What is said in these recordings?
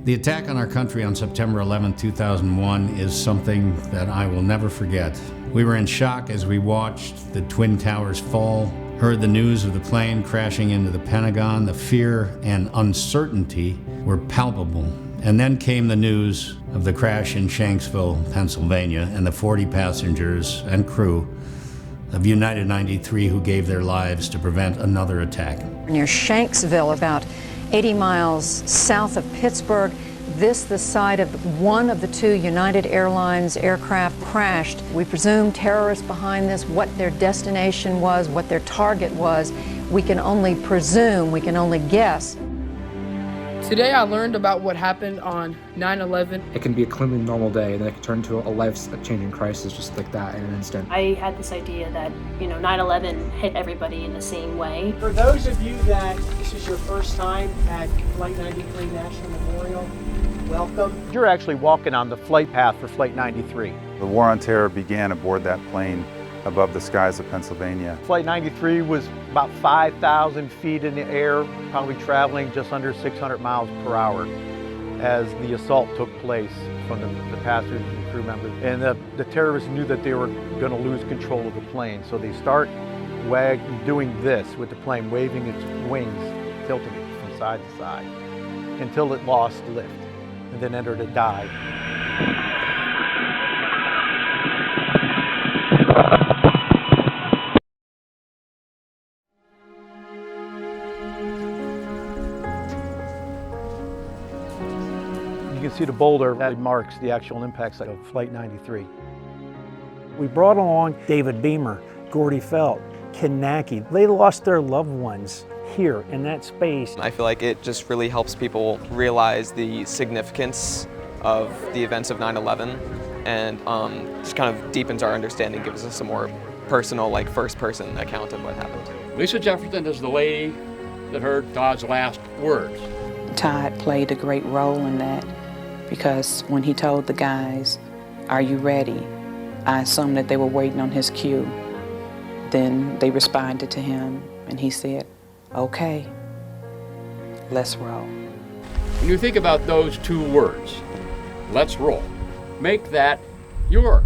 The attack on our country on September 11, 2001 is something that I will never forget. We were in shock as we watched the Twin Towers fall, heard the news of the plane crashing into the Pentagon. The fear and uncertainty were palpable. And then came the news of the crash in Shanksville, Pennsylvania, and the 40 passengers and crew of United 93 who gave their lives to prevent another attack. Near Shanksville, about 80 miles south of Pittsburgh, the site of one of the two United Airlines aircraft crashed. We presume terrorists behind this, what their destination was, what their target was. We can only presume, we can only guess. Today I learned about what happened on 9/11. It can be a completely normal day, and then it can turn into a life-changing crisis just like that in an instant. I had this idea that, 9/11 hit everybody in the same way. For those of you that this is your first time at Flight 93 National Memorial, welcome. You're actually walking on the flight path for Flight 93. The war on terror began aboard that plane above the skies of Pennsylvania. Flight 93 was about 5,000 feet in the air, probably traveling just under 600 miles per hour as the assault took place from the passengers and crew members. And the terrorists knew that they were going to lose control of the plane, so they start doing this with the plane, waving its wings, tilting it from side to side until it lost lift and then entered a dive. You can see the boulder that marks the actual impact site of Flight 93. We brought along David Beamer, Gordy Felt, Ken Nackey. They lost their loved ones here in that space. I feel like it just really helps people realize the significance of the events of 9/11 and just kind of deepens our understanding, gives us a more personal, first-person account of what happened. Lisa Jefferson is the lady that heard Todd's last words. Todd played a great role in that because when he told the guys, "Are you ready?" I assumed that they were waiting on his cue. Then they responded to him and he said, "Okay, let's roll." When you think about those two words, let's roll, make that your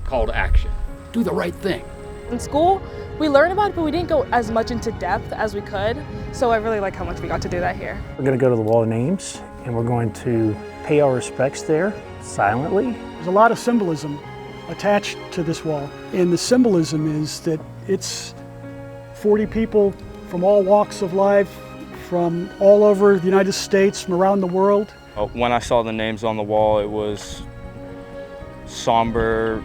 call to action. Do the right thing. In school, we learned about it, but we didn't go as much into depth as we could. So I really like how much we got to do that here. We're going to go to the Wall of Names and we're going to pay our respects there silently. There's a lot of symbolism attached to this wall, and the symbolism is that it's 40 people from all walks of life, from all over the United States, from around the world. When I saw the names on the wall, it was somber,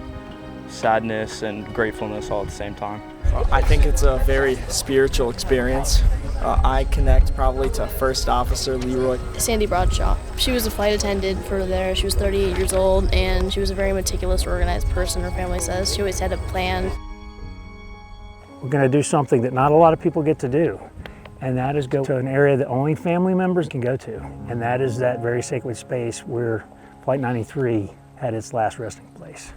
sadness, and gratefulness all at the same time. I think it's a very spiritual experience. I connect probably to First Officer Leroy. Sandy Bradshaw. She was a flight attendant for there. She was 38 years old, and she was a very meticulous, organized person, her family says. She always had a plan. We're going to do something that not a lot of people get to do, and that is go to an area that only family members can go to, and that is that very sacred space where Flight 93 had its last resting place.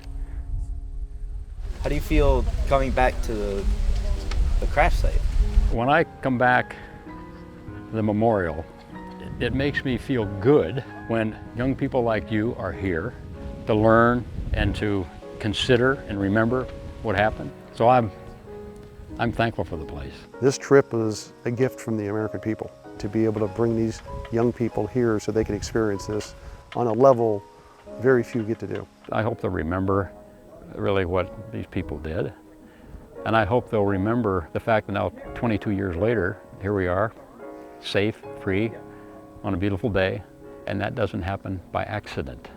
How do you feel coming back to the crash site? When I come back to the memorial, it makes me feel good when young people like you are here to learn and to consider and remember what happened. So I'm thankful for the place. This trip is a gift from the American people to be able to bring these young people here so they can experience this on a level very few get to do. I hope they'll remember really what these people did. And I hope they'll remember the fact that now 22 years later, here we are, safe, free, on a beautiful day, and that doesn't happen by accident.